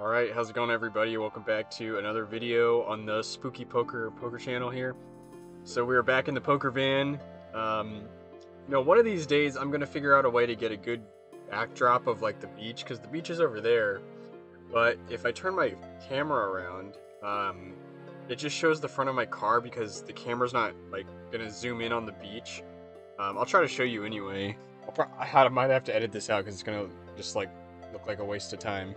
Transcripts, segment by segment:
Alright, how's it going everybody? Welcome back to another video on the Spooky Poker channel here. So we are back in the poker van. One of these days I'm gonna figure out a way to get a good backdrop of like the beach, because the beach is over there. But if I turn my camera around, it just shows the front of my car because the camera's not like gonna zoom in on the beach. I'll try to show you anyway. I might have to edit this out because it's gonna just like look like a waste of time.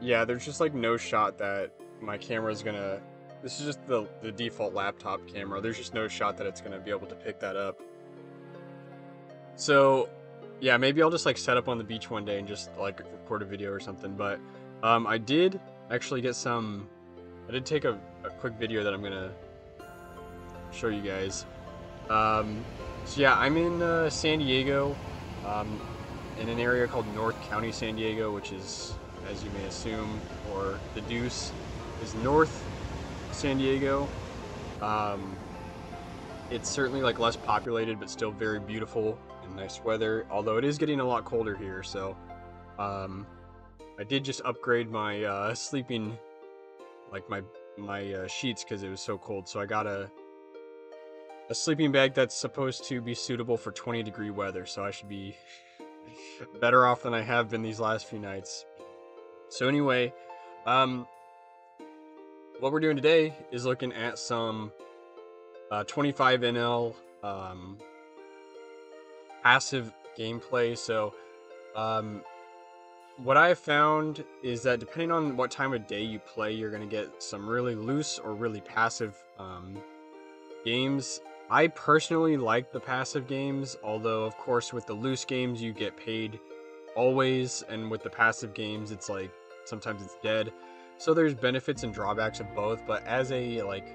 Yeah, there's just like no shot that my camera's gonna. This is just the default laptop camera. There's just no shot that it's gonna be able to pick that up. So, yeah, maybe I'll just like set up on the beach one day and just like record a video or something. But I did actually get some. I did take a quick video that I'm gonna show you guys. So yeah, I'm in San Diego, in an area called North County, San Diego, which is, as you may assume, or the Deuce is North San Diego. It's certainly like less populated, but still very beautiful and nice weather. Although it is getting a lot colder here, so I did just upgrade my sleeping, like my sheets because it was so cold. So I got a sleeping bag that's supposed to be suitable for 20-degree weather. So I should be better off than I have been these last few nights. So anyway, what we're doing today is looking at some 25 NL passive gameplay. So what I have found is that depending on what time of day you play, you're going to get some really loose or really passive games. I personally like the passive games, although of course with the loose games you get paid always, and with the passive games it's like sometimes it's dead. So there's benefits and drawbacks of both, but as a like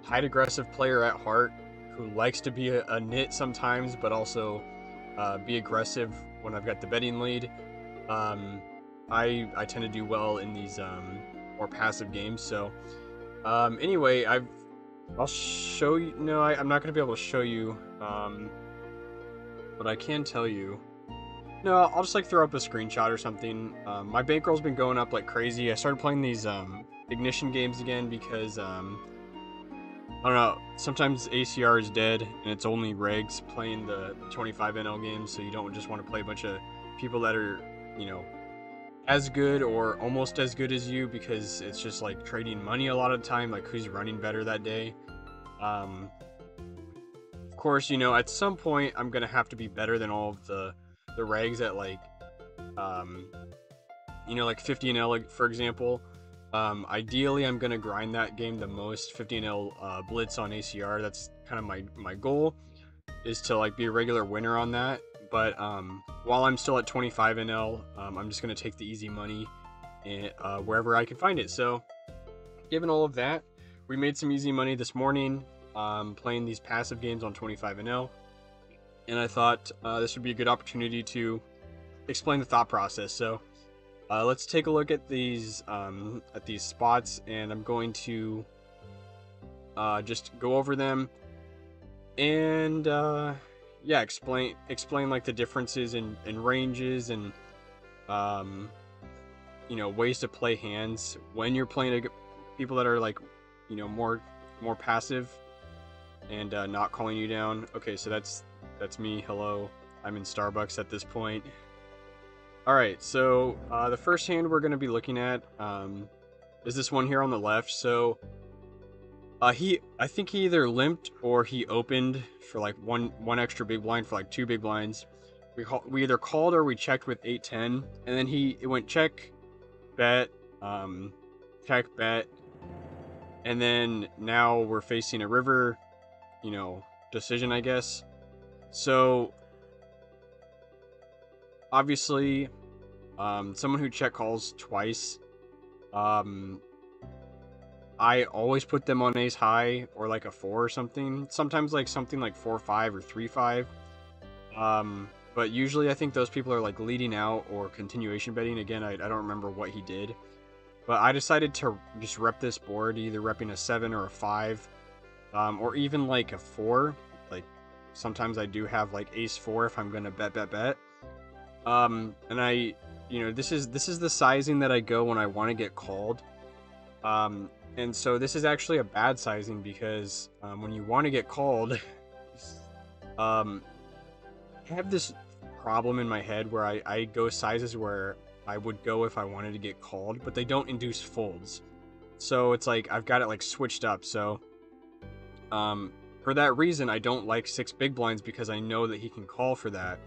height aggressive player at heart who likes to be a nit sometimes, but also be aggressive when I've got the betting lead, I tend to do well in these more passive games. So anyway, I'll show you. No, I'm not going to be able to show you, but I can tell you. No, I'll just like throw up a screenshot or something. My bankroll's been going up like crazy. I started playing these ignition games again because I don't know. Sometimes ACR is dead and it's only regs playing the 25 NL games, so you don't just want to play a bunch of people that are, as good or almost as good as you, because it's just like trading money a lot of the time, like who's running better that day. Of course, at some point I'm gonna have to be better than all of the regs at like like 50 NL, for example. Ideally I'm gonna grind that game the most, 50 NL blitz on ACR. That's kind of my goal, is to like be a regular winner on that. But while I'm still at 25 NL, I'm just going to take the easy money and, wherever I can find it. So given all of that, we made some easy money this morning playing these passive games on 25 NL. And I thought this would be a good opportunity to explain the thought process. So let's take a look at these spots, and I'm going to just go over them and yeah, explain like the differences in ranges and ways to play hands when you're playing people that are like more passive and not calling you down. Okay, so that's me. Hello, I'm in Starbucks at this point. All right, so the first hand we're going to be looking at is this one here on the left. So I think he either limped or he opened for like one extra big blind for like 2 big blinds. We either called or we checked with 8-10, and then it went check, bet, check, bet, and then now we're facing a river, decision, I guess. So obviously, someone who check calls twice, I always put them on ace high or like a 4 or something. Sometimes like something like 4-5 or 3-5. But usually I think those people are like leading out or continuation betting. Again, I don't remember what he did. But I decided to just rep this board, either repping a 7 or a 5. Or even like a 4. Like sometimes I do have like ace 4 if I'm going to bet. And this is the sizing that I go when I want to get called. And so this is actually a bad sizing because when you want to get called, um, I have this problem in my head where I go sizes where I would go if I wanted to get called, but they don't induce folds. So it's like I've got it like switched up. So um, for that reason, I don't like 6 big blinds because I know that he can call for that,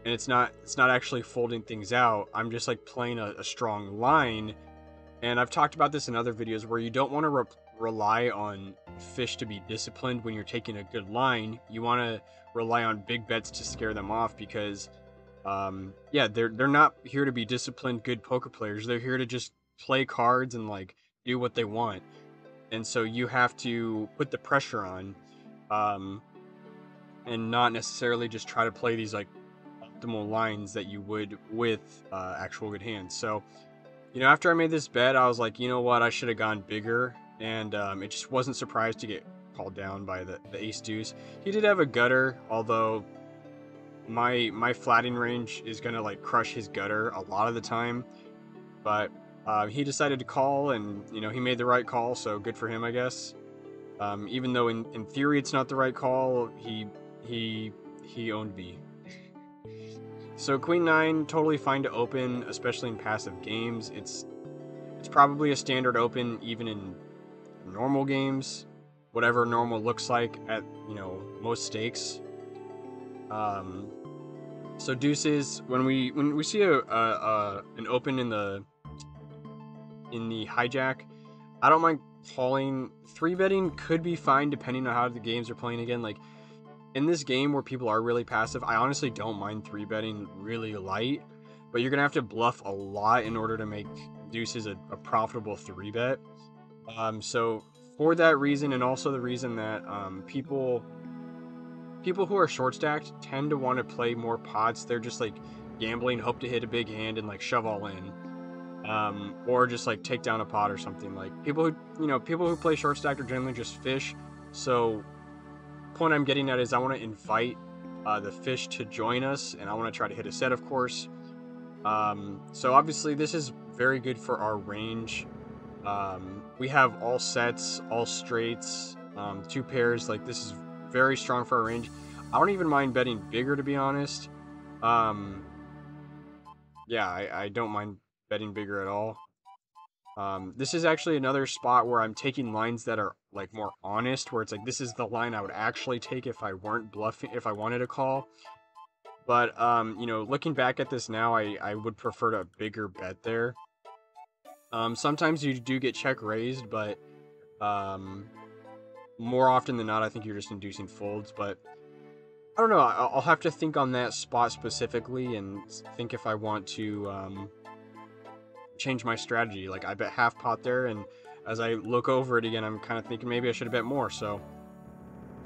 and it's not actually folding things out. I'm just like playing a strong line, and I've talked about this in other videos where you don't want to rely on fish to be disciplined when you're taking a good line. You want to rely on big bets to scare them off because, yeah, they're not here to be disciplined good poker players. They're here to just play cards and like do what they want. And so you have to put the pressure on, um, and not necessarily just try to play these like optimal lines that you would with actual good hands. So after I made this bet, I was like, you know what, I should have gone bigger, and it just wasn't surprised to get called down by the ace deuce. He did have a gutter, although my flatting range is gonna like crush his gutter a lot of the time. But he decided to call, and he made the right call, so good for him, I guess. Even though in theory it's not the right call, he owned me. So Queen 9, totally fine to open, especially in passive games. It's probably a standard open even in normal games, whatever normal looks like at most stakes. So deuces, when we see an open in the hijack, I don't mind calling. 3-betting could be fine depending on how the games are playing again. Like in this game where people are really passive, I honestly don't mind 3-betting really light, but you're gonna have to bluff a lot in order to make deuces a profitable 3-bet. So for that reason, and also the reason that people who are short stacked tend to want to play more pots. They're just like gambling, hope to hit a big hand and like shove all in, or just like take down a pot or something. Like people who play short stacked are generally just fish. So point I'm getting at is I want to invite the fish to join us, and I want to try to hit a set, of course. So obviously this is very good for our range. We have all sets, all straights, 2 pairs. Like this is very strong for our range. I don't even mind betting bigger, to be honest. Yeah, I don't mind betting bigger at all. This is actually another spot where I'm taking lines that are like more honest, where it's like this is the line I would actually take if I weren't bluffing, if I wanted a call. But looking back at this now, I would prefer a bigger bet there. Sometimes you do get check raised, but more often than not, I think you're just inducing folds. But I don't know. I'll have to think on that spot specifically and think if I want to change my strategy. Like I bet half pot there, and as I look over it again, I'm kind of thinking maybe I should have bet more. So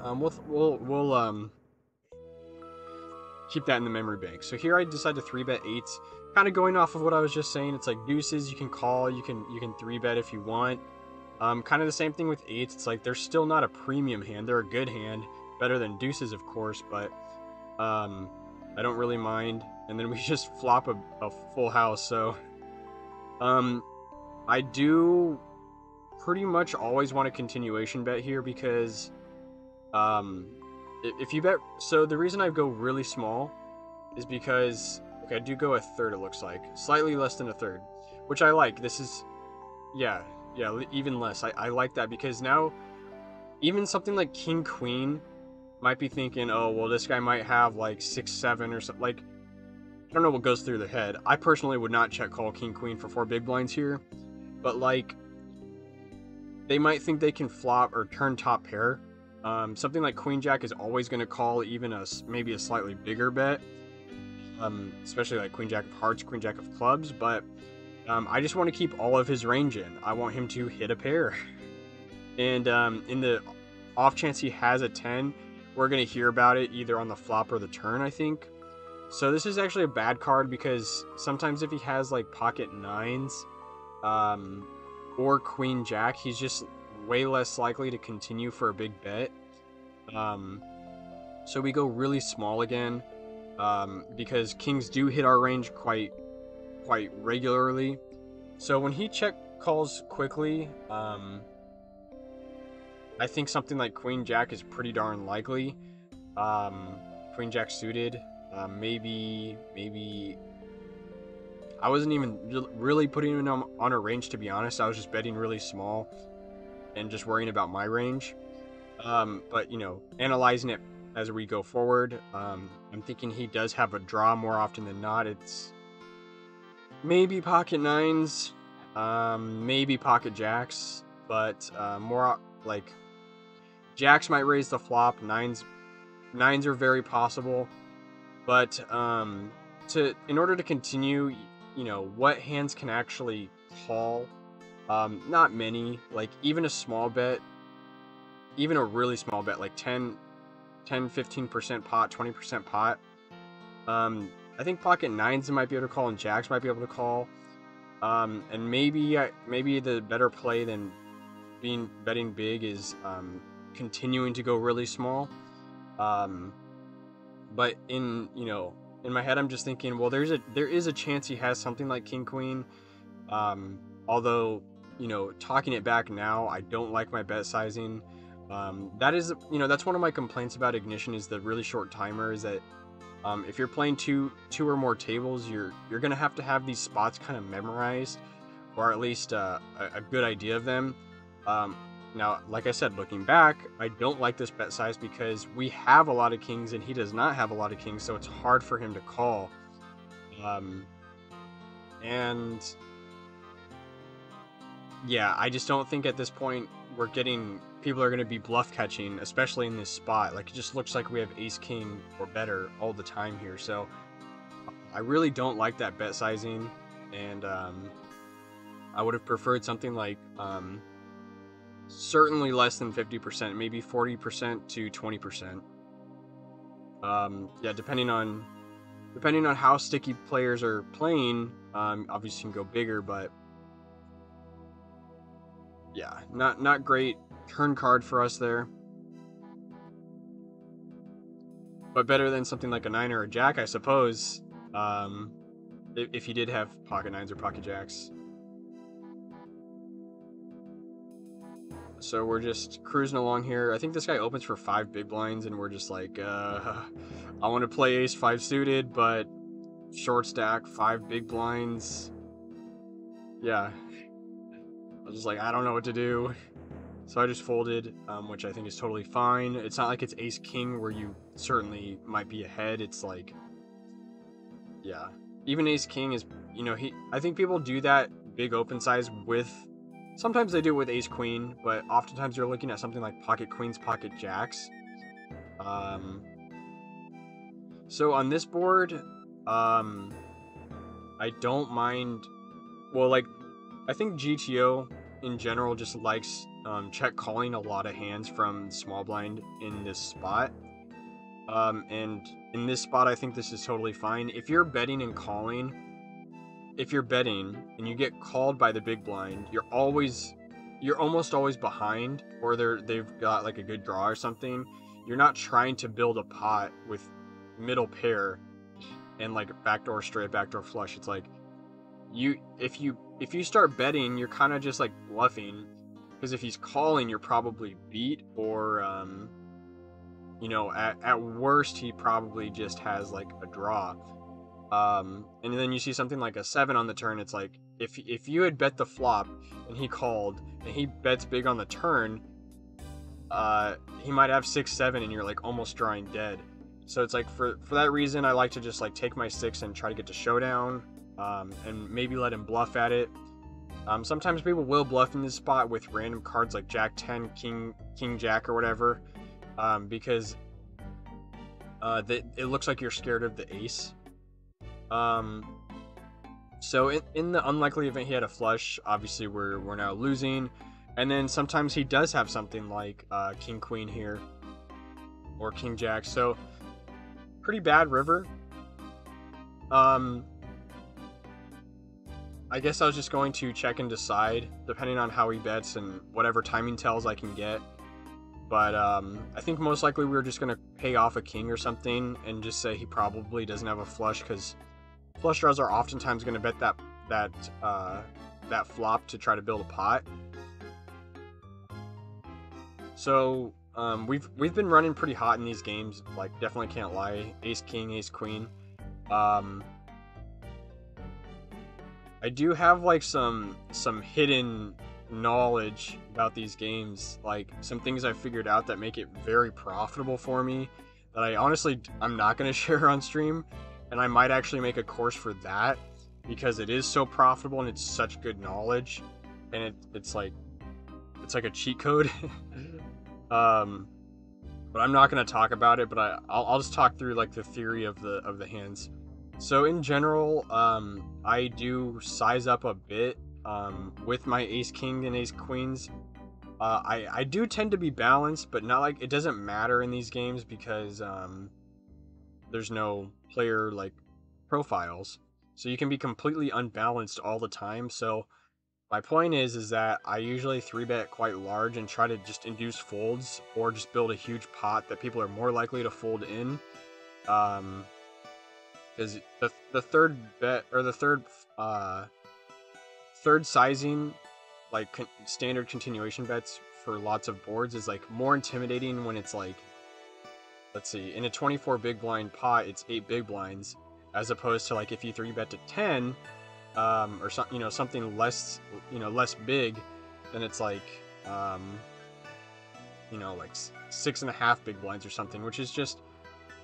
we'll keep that in the memory bank. So here I decide to 3-bet 8s, kind of going off of what I was just saying. It's like deuces, you can call, you can 3-bet if you want. Kind of the same thing with 8s. It's like they're still not a premium hand. They're a good hand, better than deuces, of course, but I don't really mind. And then we just flop a full house. So I do pretty much always want a continuation bet here because if you bet, so the reason I go really small is because, okay, I do go a third, it looks like. Slightly less than a third, which I like. This is, yeah, even less. I like that because now, even something like King Queen might be thinking, oh, well, this guy might have like 6-7 or something. Like, I don't know what goes through their head. I personally would not check call King Queen for 4 big blinds here, but like, they might think they can flop or turn top pair. Something like Queen Jack is always going to call even maybe a slightly bigger bet, especially like Queen Jack of Hearts, Queen Jack of Clubs. But I just want to keep all of his range in. I want him to hit a pair, and in the off chance he has a 10, we're going to hear about it either on the flop or the turn, I think. So this is actually a bad card because sometimes if he has like pocket 9s or Queen Jack, he's just way less likely to continue for a big bet. So we go really small again. because kings do hit our range quite regularly. So when he check calls quickly, I think something like Queen Jack is pretty darn likely. Queen Jack suited, maybe I wasn't even really putting him on a range, to be honest. I was just betting really small and just worrying about my range. But you know, analyzing it as we go forward, I'm thinking he does have a draw more often than not. It's maybe pocket nines, maybe pocket jacks, but more like jacks might raise the flop. Nines are very possible, but in order to continue, you know, what hands can actually call? Not many. Like even a small bet, even a really small bet, like 10-15% pot, 20% pot. I think pocket nines might be able to call and jacks might be able to call. And maybe the better play than betting big is continuing to go really small. But in my head, I'm just thinking, well, there is a chance he has something like king queen. Although, you know, talking it back now, I don't like my bet sizing. That is, you know, that's one of my complaints about Ignition, is the really short timer. Is that if you're playing two or more tables, you're gonna have to have these spots kind of memorized, or at least a good idea of them. Now, like I said, looking back, I don't like this bet size because we have a lot of kings and he does not have a lot of kings, so it's hard for him to call. And yeah, I just don't think at this point people are going to be bluff catching, especially in this spot. Like, it just looks like we have ace king or better all the time here. So I really don't like that bet sizing, and I would have preferred something like certainly less than 50%, maybe 40% to 20%. Yeah, depending on how sticky players are playing, obviously you can go bigger, but yeah, not great turn card for us there. But better than something like a 9 or a jack, I suppose, if he did have pocket 9s or pocket jacks. So we're just cruising along here. I think this guy opens for 5 big blinds, and we're just like, I want to play ace 5 suited, but short stack, 5 big blinds. Yeah. I was just like, I don't know what to do. So I just folded, which I think is totally fine. It's not like it's ace king where you certainly might be ahead. It's like, yeah. Even ace king is, you know, I think people do that big open size with, sometimes they do it with ace queen, but oftentimes you're looking at something like pocket queens, pocket jacks. So on this board, I don't mind, well, like, I think GTO in general just likes check calling a lot of hands from small blind in this spot. And in this spot, I think this is totally fine. If you're betting and calling, if you're betting and you get called by the big blind, you're almost always behind, or they've got like a good draw or something. You're not trying to build a pot with middle pair and like backdoor straight, backdoor flush. It's like if you start betting, you're kind of just like bluffing, because if he's calling, you're probably beat, or you know, at worst he probably just has like a draw. And then you see something like a 7 on the turn. It's like if you had bet the flop and he called and he bets big on the turn, he might have 6-7 and you're like almost drawing dead. So it's like for that reason, I like to just like take my 6 and try to get to showdown, and maybe let him bluff at it. Sometimes people will bluff in this spot with random cards like Jack 10, King Jack, or whatever, because it looks like you're scared of the ace. So in the unlikely event he had a flush, obviously we're now losing. And then sometimes he does have something like King Queen here, or King Jack. So pretty bad river. I guess I was just going to check and decide, depending on how he bets and whatever timing tells I can get. But I think most likely we were just gonna pay off a king or something and just say he probably doesn't have a flush, because flush draws are oftentimes gonna bet that that flop to try to build a pot. So we've been running pretty hot in these games. Like, definitely can't lie. Ace king, ace queen. Um, I do have like some hidden knowledge about these games, like some things I figured out that make it very profitable for me, that I honestly I'm not going to share on stream, and I might actually make a course for that, because it is so profitable and it's such good knowledge, and it's like a cheat code. um but I'm not going to talk about it, but I'll just talk through like the theory of the hands. So in general, I do size up a bit with my ace king and ace queens. I do tend to be balanced, but not like, it doesn't matter in these games, because there's no player like profiles, so you can be completely unbalanced all the time. So my point is that I usually 3-bet quite large and try to just induce folds, or just build a huge pot that people are more likely to fold in. Because the third bet, or the third sizing, like standard continuation bets for lots of boards, is like more intimidating when it's like, let's see, in a 24 big blind pot, it's 8 big blinds, as opposed to like if you 3-bet to 10, or something, something less, less big, then it's like, like 6.5 big blinds or something, which is just,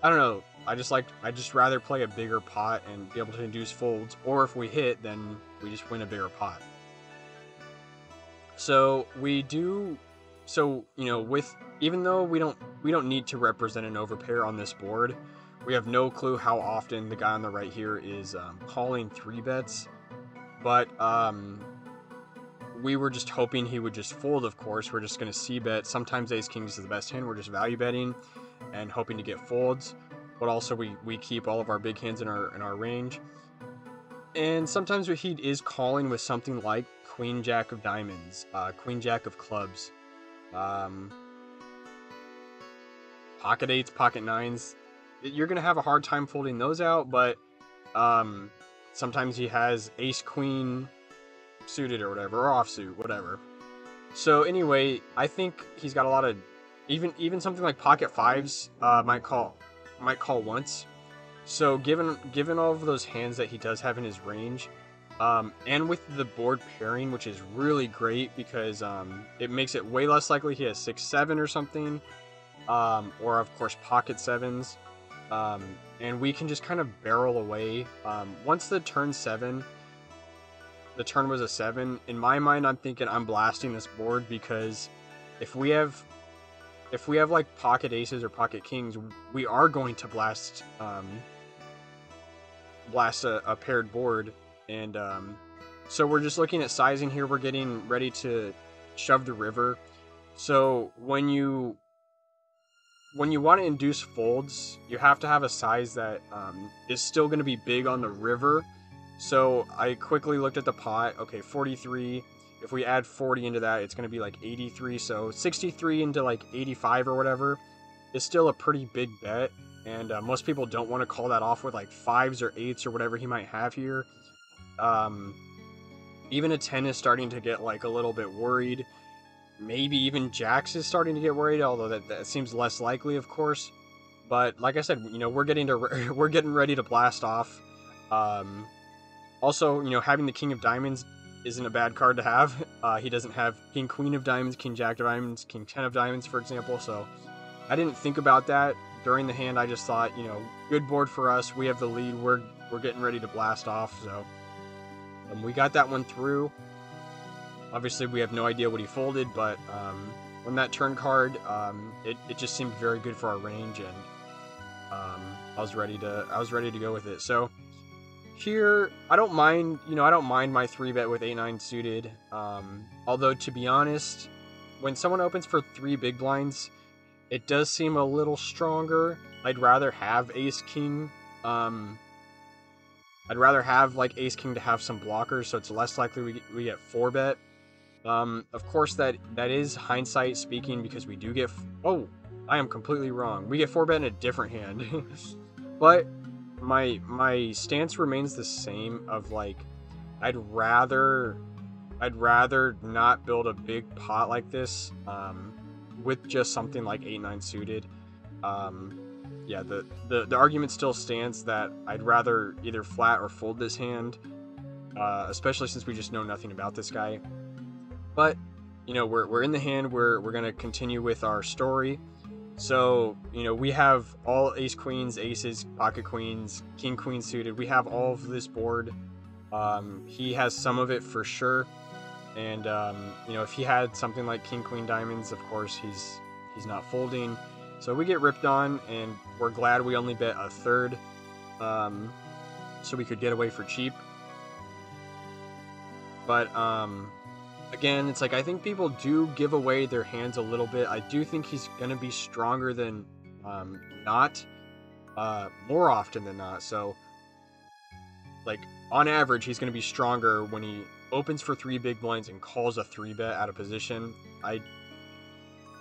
I don't know. I just rather play a bigger pot and be able to induce folds, or if we hit, then we just win a bigger pot. So with, even though we don't need to represent an overpair on this board, we have no clue how often the guy on the right here is calling 3-bets, but we were just hoping he would just fold. Of course, we're just going to c-bet. Sometimes ace king is the best hand. We're just value betting and hoping to get folds, but also we keep all of our big hands in our range. And sometimes he is calling with something like queen jack of diamonds, queen jack of clubs, pocket 8s, pocket 9s. You're gonna have a hard time folding those out, but sometimes he has ace queen suited or whatever, or offsuit, whatever. So anyway, I think he's got a lot of, even something like pocket 5s might call once. So given all of those hands that he does have in his range, and with the board pairing, which is really great, because it makes it way less likely he has 6-7 or something, or of course pocket 7s, and we can just kind of barrel away. Once the turn 7, the turn was a 7. In my mind, I'm thinking I'm blasting this board, because if we have like pocket aces or pocket kings, we are going to blast a paired board. And so we're just looking at sizing here. We're getting ready to shove the river. So when you want to induce folds, you have to have a size that is still going to be big on the river. So I quickly looked at the pot. Okay, 43. If we add 40 into that, it's going to be like 83. So 63 into like 85 or whatever is still a pretty big bet. And most people don't want to call that off with like 5s or 8s or whatever he might have here. Even a 10 is starting to get like a little bit worried. Maybe even jacks is starting to get worried, although that seems less likely, of course. But like I said, we're getting ready to blast off. Also, having the king of diamonds isn't a bad card to have. He doesn't have king queen of diamonds, king jack of diamonds, king 10 of diamonds, for example. So I didn't think about that during the hand. I just thought, good board for us. We have the lead. We're getting ready to blast off. So we got that one through. Obviously, we have no idea what he folded, but on that turn card, it just seemed very good for our range, and I was ready to go with it. So here, I don't mind my 3-bet with 8-9 suited. Although, to be honest, when someone opens for 3 big blinds, it does seem a little stronger. I'd rather have ace king. I'd rather have like ace king to have some blockers, so it's less likely we get 4-bet. Of course, that is hindsight speaking, because we do get... Oh, I am completely wrong. We get 4-bet in a different hand. But my stance remains the same of, like, I'd rather not build a big pot like this with just something like 8-9 suited. Um, yeah, the argument still stands that I'd rather either flat or fold this hand, especially since we just know nothing about this guy. But you know, we're in the hand. We're gonna continue with our story. So you know, we have all ace queens, aces, pocket queens, king queen suited. We have all of this board. He has some of it for sure. And you know, if he had something like king queen diamonds, of course he's not folding. So we get ripped on, and we're glad we only bet a third, so we could get away for cheap. But again, it's like, I think people do give away their hands a little bit. I do think he's gonna be stronger than not, more often than not. So like on average, he's gonna be stronger when he opens for 3 big blinds and calls a 3-bet out of position.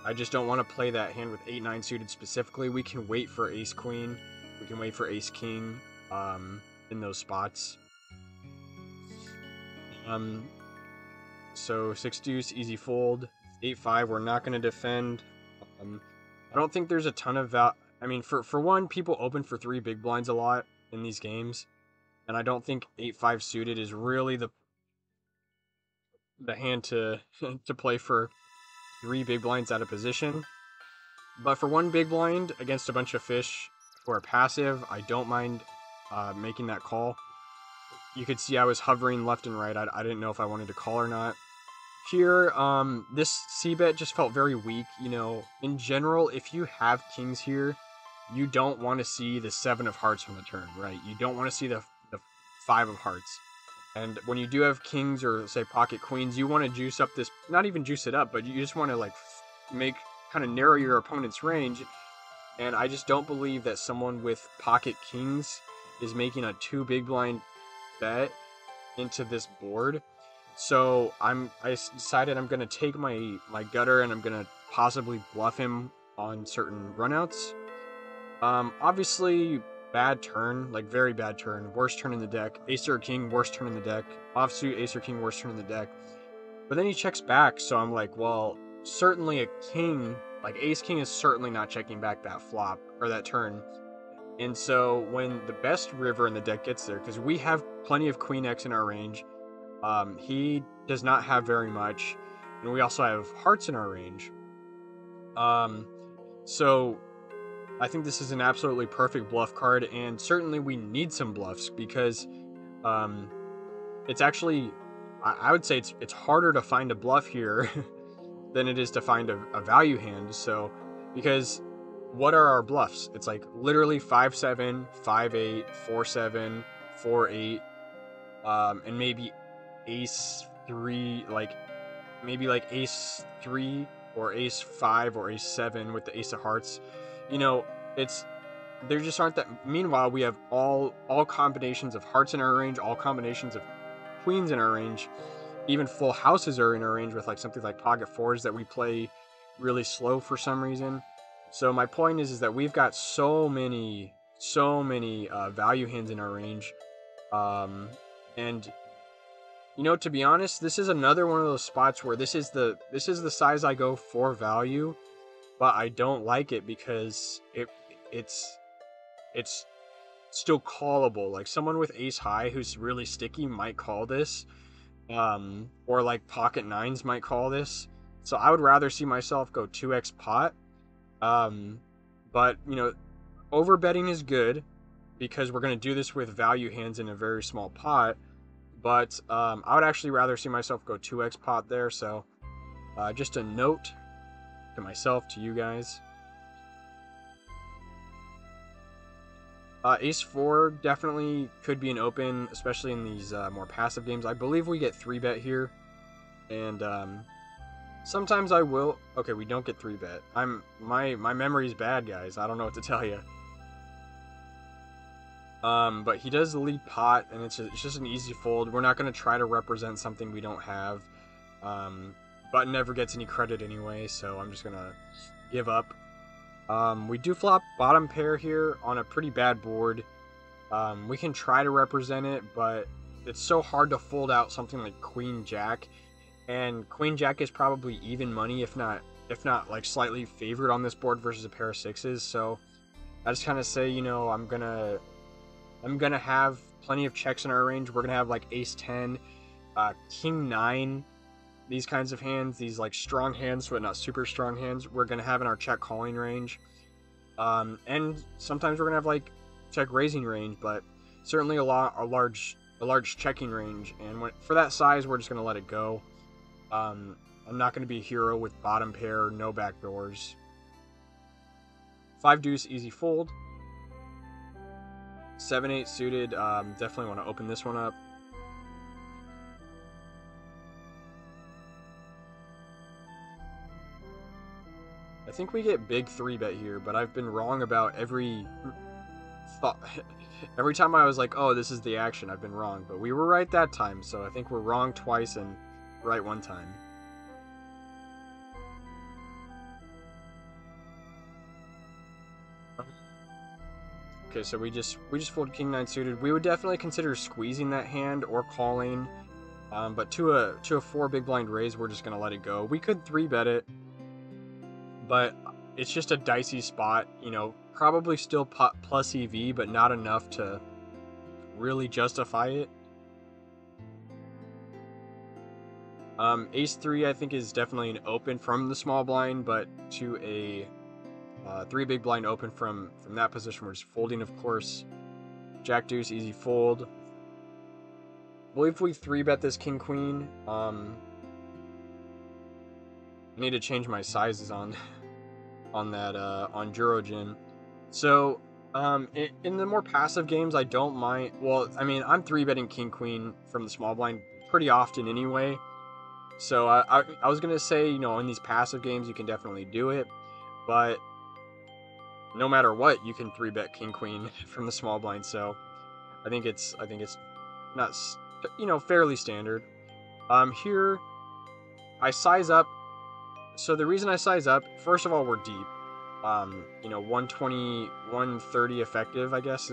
I just don't want to play that hand with 8-9 suited specifically. We can wait for ace queen. We can wait for ace king in those spots. So 6 deuce, easy fold. 8-5, we're not going to defend. I don't think there's a ton of I mean, for one, people open for 3 big blinds a lot in these games, and I don't think 8-5 suited is really the hand to to play for 3 big blinds out of position. But for 1 big blind against a bunch of fish who are passive, I don't mind making that call. You could see I was hovering left and right. I didn't know if I wanted to call or not. Here, this c-bet just felt very weak. You know, in general, if you have kings here, you don't want to see the 7 of hearts from the turn, right? You don't want to see the 5 of hearts. And when you do have kings or, say, pocket queens, you want to juice up this... Not even juice it up, but you just want to, like, kind of narrow your opponent's range. And I just don't believe that someone with pocket kings is making a 2 big blind bet into this board. So I decided I'm going to take my gutter, and I'm going to possibly bluff him on certain runouts. Obviously... bad turn, like very bad turn, worst turn in the deck. Ace or king, worst turn in the deck. Offsuit, ace or king, worst turn in the deck. But then he checks back, so I'm like, well, certainly a king, like ace king, is certainly not checking back that flop or that turn. And so when the best river in the deck gets there, because we have plenty of queen X in our range, he does not have very much, and we also have hearts in our range. So I think this is an absolutely perfect bluff card, and certainly we need some bluffs, because it's actually, I would say it's harder to find a bluff here than it is to find a value hand. So, because what are our bluffs? It's like literally 5-7, 5-8, 4-7, 4-8, and maybe ace 3, like maybe like ace 3 or ace 5 or ace 7 with the ace of hearts. You know, there just aren't that. Meanwhile, we have all combinations of hearts in our range, all combinations of queens in our range, even full houses are in our range with like something like pocket fours that we play really slow for some reason. So my point is that we've got so many value hands in our range, and you know, to be honest, this is another one of those spots where this is the size I go for value, but I don't like it because it's still callable. Like someone with ace high who's really sticky might call this, or like pocket nines might call this. So I would rather see myself go 2x pot. But you know, over betting is good because we're going to do this with value hands in a very small pot. But I would actually rather see myself go 2x pot there. So just a note to myself, to you guys. Ace 4 definitely could be an open, especially in these more passive games. I believe we get 3-bet here, and sometimes I will. Okay, we don't get 3-bet. My memory's bad, guys. I don't know what to tell you. But he does lead pot, and it's just an easy fold. We're not going to try to represent something we don't have. Button never gets any credit anyway, so I'm just gonna give up. We do flop bottom pair here on a pretty bad board. We can try to represent it, but it's so hard to fold out something like Queen Jack, and Queen Jack is probably even money, if not like slightly favored on this board versus a pair of sixes. So I just kind of say, you know, I'm gonna have plenty of checks in our range. We're gonna have like Ace 10, King 9, these kinds of hands, these like strong hands but not super strong hands, we're gonna have in our check calling range. And sometimes we're gonna have like check raising range, but certainly a large checking range. And for that size, we're just gonna let it go. I'm not gonna be a hero with bottom pair, no backdoors. 5 deuce, easy fold. 7-8 suited, definitely want to open this one up. I think we get big 3-bet here, but I've been wrong about every thought. Every time I was like, oh, this is the action, I've been wrong. But we were right that time, so I think we're wrong twice and right one time. Okay, so we just fold King 9 suited. We would definitely consider squeezing that hand or calling, but to a 4 big blind raise, we're just gonna let it go. We could 3-bet it, but it's just a dicey spot. You know, probably still plus EV, but not enough to really justify it. Ace 3, I think, is definitely an open from the small blind, but to a 3 big blind open from that position, we're just folding, of course. Jack deuce, easy fold. I believe if we 3-bet this king queen, I need to change my sizes on that on Jurogen. So in the more passive games, I don't mind. Well, I mean, I'm 3-betting king queen from the small blind pretty often anyway. So I was gonna say, you know, in these passive games, you can definitely do it, but no matter what, you can 3-bet king queen from the small blind. So I think it's not, you know, fairly standard. Here I size up. So the reason I size up, first of all, we're deep. You know, 120, 130 effective, I guess,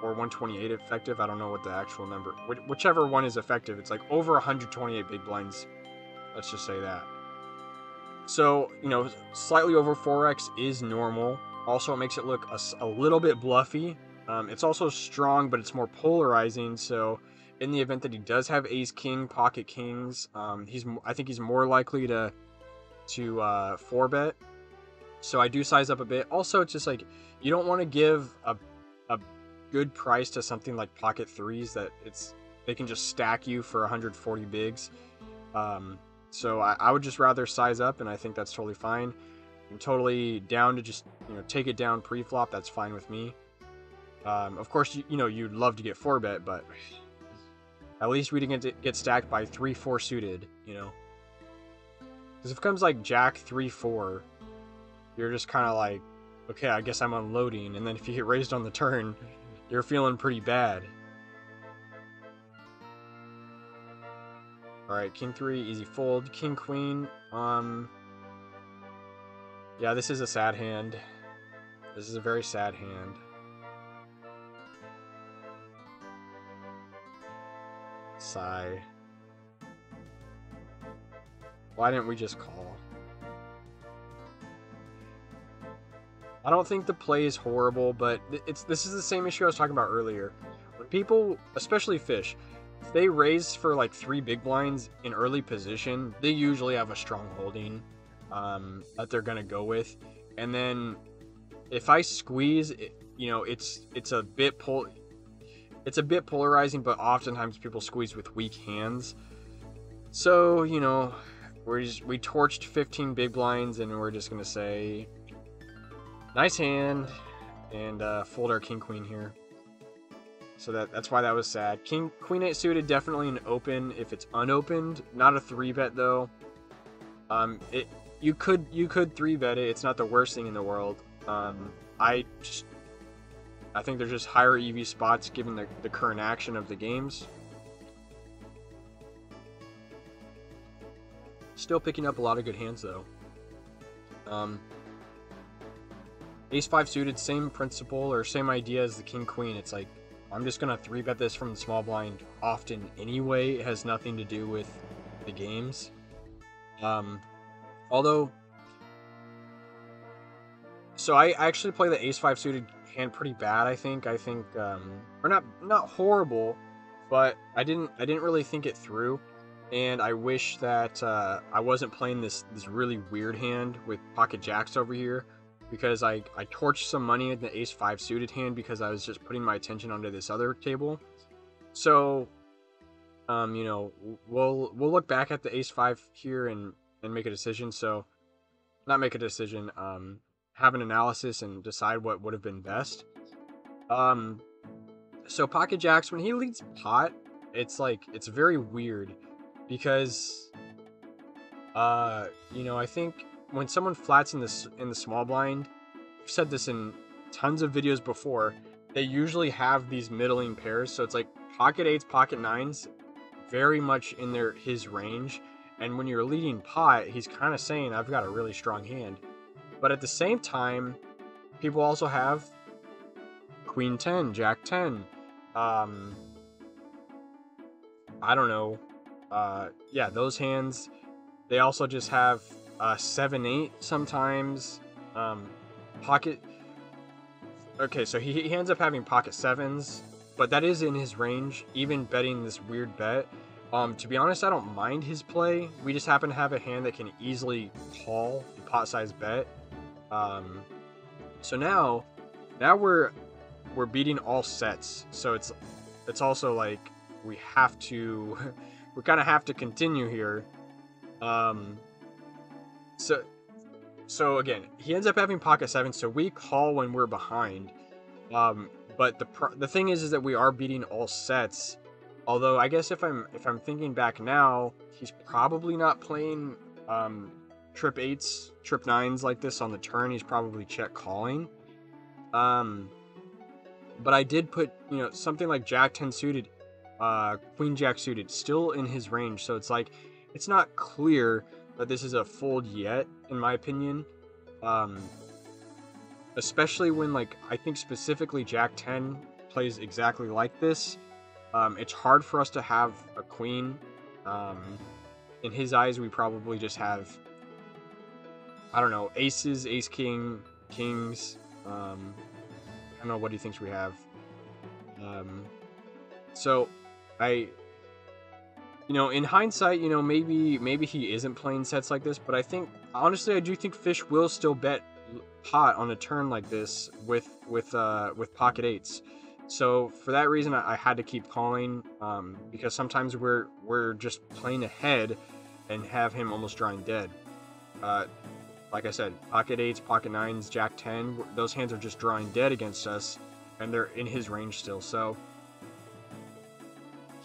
or 128 effective. I don't know what the actual number, whichever one is effective. It's like over 128 big blinds. Let's just say that. So, you know, slightly over 4x is normal. Also, it makes it look a little bit bluffy. It's also strong, but it's more polarizing. So in the event that he does have ace king, pocket kings, I think he's more likely to 4-bet. So I do size up a bit. Also, it's just like, you don't want to give a good price to something like pocket threes that they can just stack you for 140 bigs. So I would just rather size up, and I think that's totally fine. I'm totally down to just, you know, take it down pre-flop. That's fine with me. Of course, you know, you'd love to get 4-bet, but at least we didn't get stacked by 3-4 suited, you know. Because if it comes like Jack 3-4, you're just kind of like, okay, I guess I'm unloading. And then if you get raised on the turn, you're feeling pretty bad. Alright, king 3, easy fold. King queen, yeah, this is a sad hand. This is a very sad hand. Sigh. Why didn't we just call? I don't think the play is horrible, but this is the same issue I was talking about earlier. When people, especially fish, if they raise for like 3 big blinds in early position, they usually have a strong holding that they're gonna go with. And then if I squeeze, you know, it's a bit polarizing, but oftentimes people squeeze with weak hands. So, you know, we torched 15 big blinds, and we're just gonna say, nice hand, and fold our king queen here. So that's why that was sad. Queen 8 suited, definitely an open if it's unopened. Not a 3-bet though. You could 3-bet it. It's not the worst thing in the world. I think there's just higher EV spots given the current action of the games. Still picking up a lot of good hands though. Ace 5 suited, same principle or same idea as the king queen. It's like, I'm just gonna 3-bet this from the small blind often anyway. It has nothing to do with the games. Although, so I actually play the Ace 5 suited hand pretty bad. I think, or not horrible, but I didn't really think it through, and I wish that I wasn't playing this really weird hand with pocket jacks over here, because I torched some money in the Ace 5 suited hand because I was just putting my attention onto this other table. So, you know, we'll look back at the Ace 5 here and make a decision. So, not make a decision, have an analysis and decide what would have been best. So pocket jacks, when he leads pot, it's like, it's very weird because, you know, I think when someone flats in the small blind, I've said this in tons of videos before, they usually have these middling pairs. So it's like pocket 8s, pocket 9s, very much in his range. And when you're leading pot, he's kind of saying, I've got a really strong hand. But at the same time, people also have Queen 10, Jack 10. I don't know. Yeah, those hands. They also just have 7-8 sometimes. Pocket. Okay, so he ends up having pocket 7s, but that is in his range, even betting this weird bet. To be honest, I don't mind his play. We just happen to have a hand that can easily call the pot size bet. So now we're beating all sets. So it's also like we have to we kind of have to continue here. So again, he ends up having pocket 7, so we call when we're behind. But the thing is that we are beating all sets. Although I guess if I'm thinking back now, he's probably not playing trip 8s, trip 9s like this on the turn. He's probably check calling. But I did put, you know, something like Jack 10 suited, Queen Jack suited, still in his range. So it's like, it's not clear that this is a fold yet, in my opinion. Especially when, like, I think specifically Jack 10 plays exactly like this. It's hard for us to have a queen. In his eyes, we probably just have, I don't know, aces, ace king, kings. I don't know, what he thinks we have. So you know, in hindsight, you know, maybe he isn't playing sets like this, but I think, honestly, I do think Fish will still bet pot on a turn like this with pocket 8s. So for that reason, I had to keep calling, because sometimes we're just playing ahead and have him almost drawing dead. Like I said, pocket 8s, pocket 9s, Jack 10, those hands are just drawing dead against us, and they're in his range still. So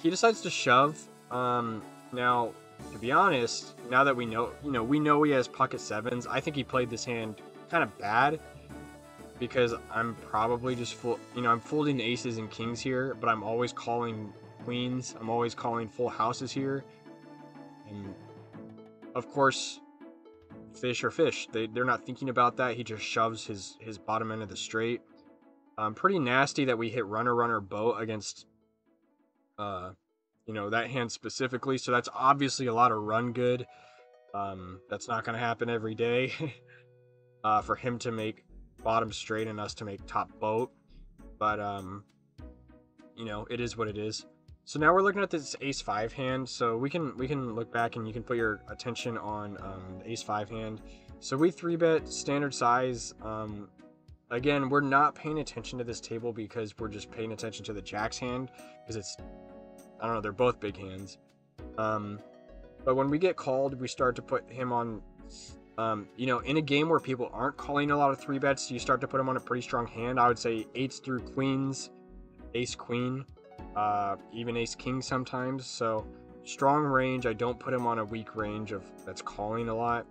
he decides to shove. Now, to be honest, now that we know he has pocket 7s, I think he played this hand kind of bad, because I'm probably just I'm folding aces and kings here, but I'm always calling queens. I'm always calling full houses here, and of course, fish or fish. They're not thinking about that. He just shoves his bottom end of the straight. Pretty nasty that we hit runner boat against you know, that hand specifically. So that's obviously a lot of run good. That's not going to happen every day. For him to make bottom straight and us to make top boat. But you know, it is what it is. So now we're looking at this ace 5 hand. So we can look back and you can put your attention on the ace 5 hand. So we 3-bet standard size. Again, we're not paying attention to this table because we're just paying attention to the jacks hand, because it's, I don't know, they're both big hands. But when we get called, we start to put him on, you know, in a game where people aren't calling a lot of 3-bets, you start to put him on a pretty strong hand. I would say 8s through queens, ace queen, even ace king sometimes. So strong range. I don't put him on a weak range that's calling a lot.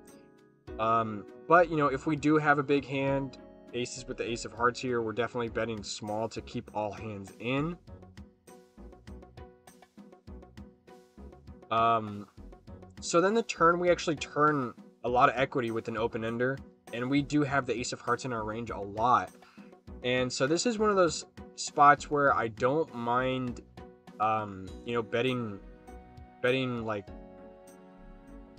But you know, if we do have a big hand, aces with the ace of hearts here, we're definitely betting small to keep all hands in. So then the turn, we actually turn a lot of equity with an open ender, and we do have the ace of hearts in our range a lot. And so this is one of those spots where I don't mind, you know, betting like,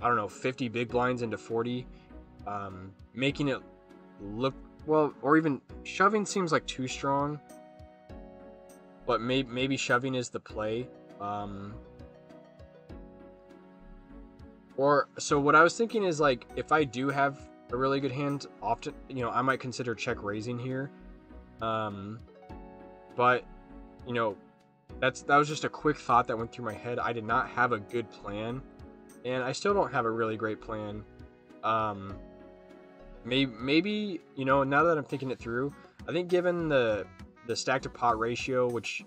I don't know, 50 big blinds into 40, making it look, well, or even shoving seems like too strong, but maybe shoving is the play. Or, so what I was thinking is, like, if I do have a really good hand, often, you know, I might consider check raising here. But, you know, that was just a quick thought that went through my head. I did not have a good plan, and I still don't have a really great plan. Maybe, you know, now that I'm thinking it through, I think given the stack to pot ratio, which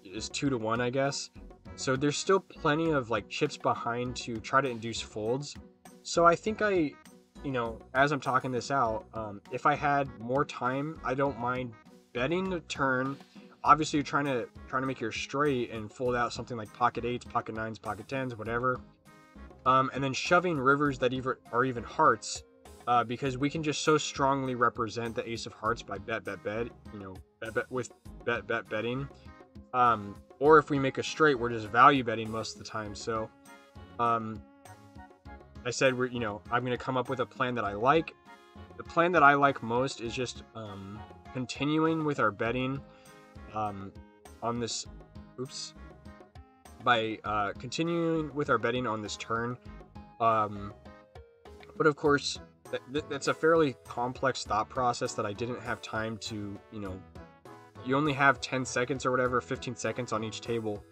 is 2-to-1, I guess, so there's still plenty of like chips behind to try to induce folds. So I think you know, as I'm talking this out, if I had more time, I don't mind betting the turn. Obviously, you're trying to make your straight and fold out something like pocket 8s, pocket 9s, pocket 10s, whatever. And then shoving rivers that are even hearts, because we can just so strongly represent the ace of hearts by bet, you know, bet betting. Or if we make a straight, we're just value betting most of the time. So, I said, you know, I'm going to come up with a plan that I like. The plan that I like most is just continuing with our betting on this, by continuing with our betting on this turn. But of course, that's a fairly complex thought process that I didn't have time to, you know, you only have 10 seconds or whatever, 15 seconds on each table.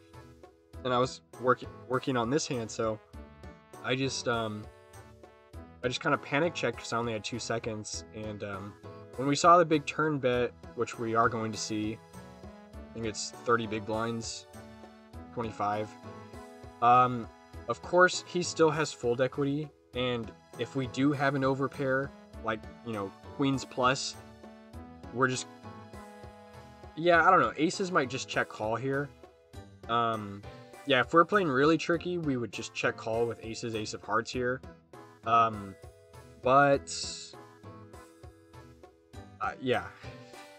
And I was working on this hand, so I just kind of panic checked because I only had 2 seconds. And when we saw the big turn bet, which we are going to see, I think it's 30 big blinds, 25. Of course, he still has fold equity, and if we do have an overpair, like, you know, queens plus, we're just, yeah, I don't know, aces might just check call here. Yeah, if we're playing really tricky, we would just check call with aces, ace of hearts here. But yeah,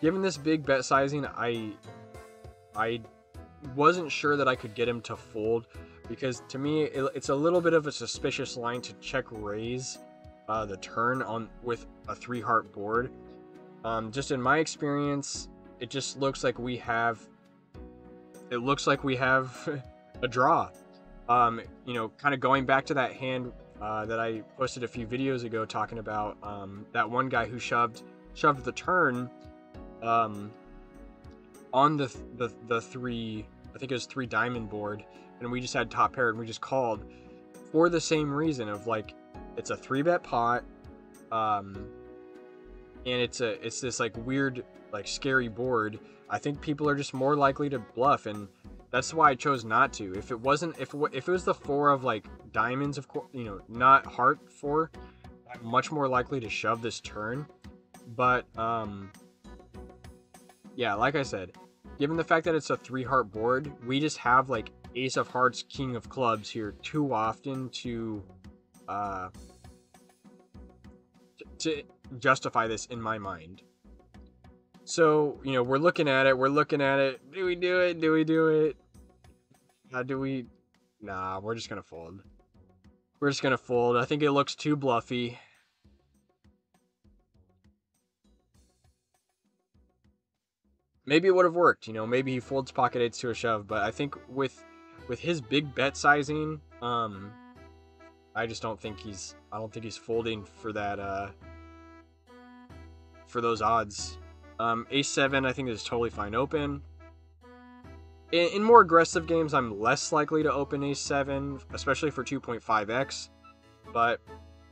given this big bet sizing, I wasn't sure that I could get him to fold, because to me it's a little bit of a suspicious line to check raise the turn on with a 3-heart board. Just in my experience, it just looks like we have a draw. You know, kind of going back to that hand that I posted a few videos ago talking about, that one guy who shoved the turn on the 3, I think it was 3 diamond board, and we just had top pair and we just called for the same reason of, like, it's a 3-bet pot, and it's this like weird, like, scary board. I think people are just more likely to bluff, and that's why I chose not to. If it was the 4 of like diamonds, of course, you know, not heart 4, I'm much more likely to shove this turn. But yeah, like I said, given the fact that it's a 3-heart board, we just have like ace of hearts, king of clubs here too often to justify this in my mind. So, you know, we're looking at it. Do we do it? Nah, we're just gonna fold. I think it looks too bluffy. Maybe it would have worked, you know, maybe he folds pocket 8s to a shove, but I think with his big bet sizing, I just don't think he's folding for that, for those odds. Ace 7, I think, is totally fine open. In more aggressive games, I'm less likely to open ace 7, especially for 2.5x, but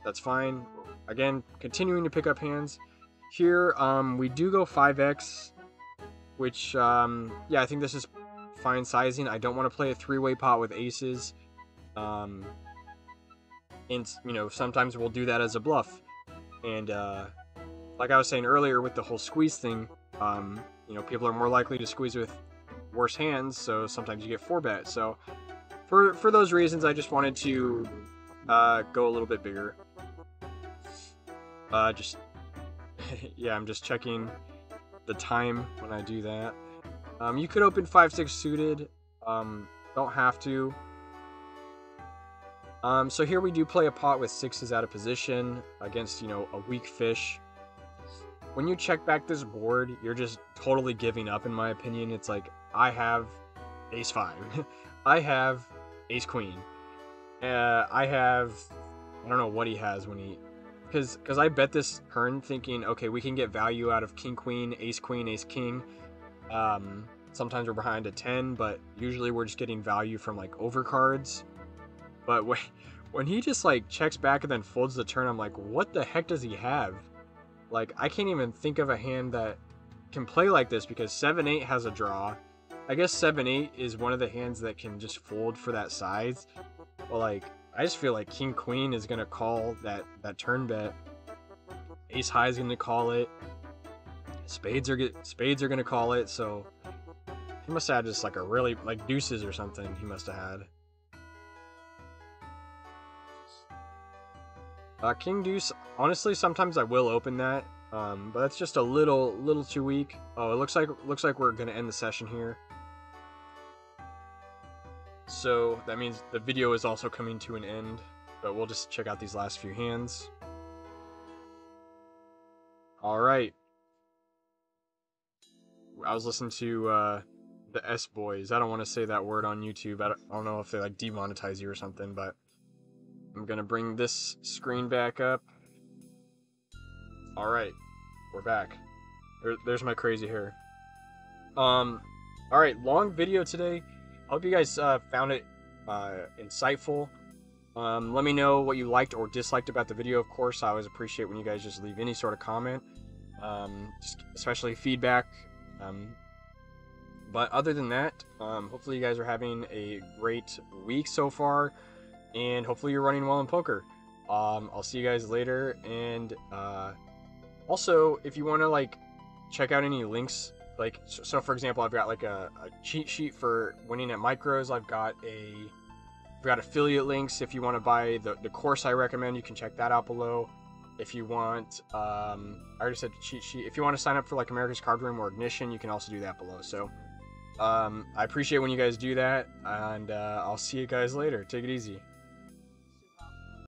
that's fine. Again, continuing to pick up hands. Here, we do go 5x, which, yeah, I think this is fine sizing. I don't want to play a 3-way pot with aces. And, you know, sometimes we'll do that as a bluff. And, like I was saying earlier with the whole squeeze thing, you know, people are more likely to squeeze with worse hands, so sometimes you get 4-bet. So for those reasons, I just wanted to go a little bit bigger. Just yeah, I'm just checking the time when I do that. You could open 5-6 suited. Don't have to. So here we do play a pot with sixes out of position against, you know, a weak fish. When you check back this board, you're just totally giving up, in my opinion. It's like, I have ace-5. I have ace-queen. I don't know what he has when he... Because I bet this turn thinking, okay, we can get value out of king-queen, ace-queen, ace-king. Sometimes we're behind a 10, but usually we're just getting value from, like, overcards. But when he just, like, checks back and then folds the turn, I'm like, what the heck does he have? Like, I can't even think of a hand that can play like this, because 7-8 has a draw. I guess 7-8 is one of the hands that can just fold for that size. But, like, I just feel like king-queen is going to call that turn bet. Ace-high is going to call it. Spades are going to call it, so... He must have had just, like, a really... Like, deuces or something he must have had. King deuce, honestly, sometimes I will open that, but that's just a little too weak. Oh, it looks like we're gonna end the session here. So that means the video is also coming to an end, but we'll just check out these last few hands. All right. I was listening to the S Boys. I don't want to say that word on YouTube. I don't know if they like demonetize you or something, but I'm gonna bring this screen back up. All right, we're back. There's my crazy hair. All right, long video today. Hope you guys found it insightful. Let me know what you liked or disliked about the video. Of course, I always appreciate when you guys just leave any sort of comment, especially feedback. But other than that, hopefully you guys are having a great week so far. And hopefully you're running well in poker. I'll see you guys later. And also, if you want to like check out any links, like so for example, I've got like a cheat sheet for winning at micros. I've got affiliate links. If you want to buy the course I recommend, you can check that out below. If you want, I already said cheat sheet. If you want to sign up for like America's Card Room or Ignition, you can also do that below. So I appreciate when you guys do that, and I'll see you guys later. Take it easy.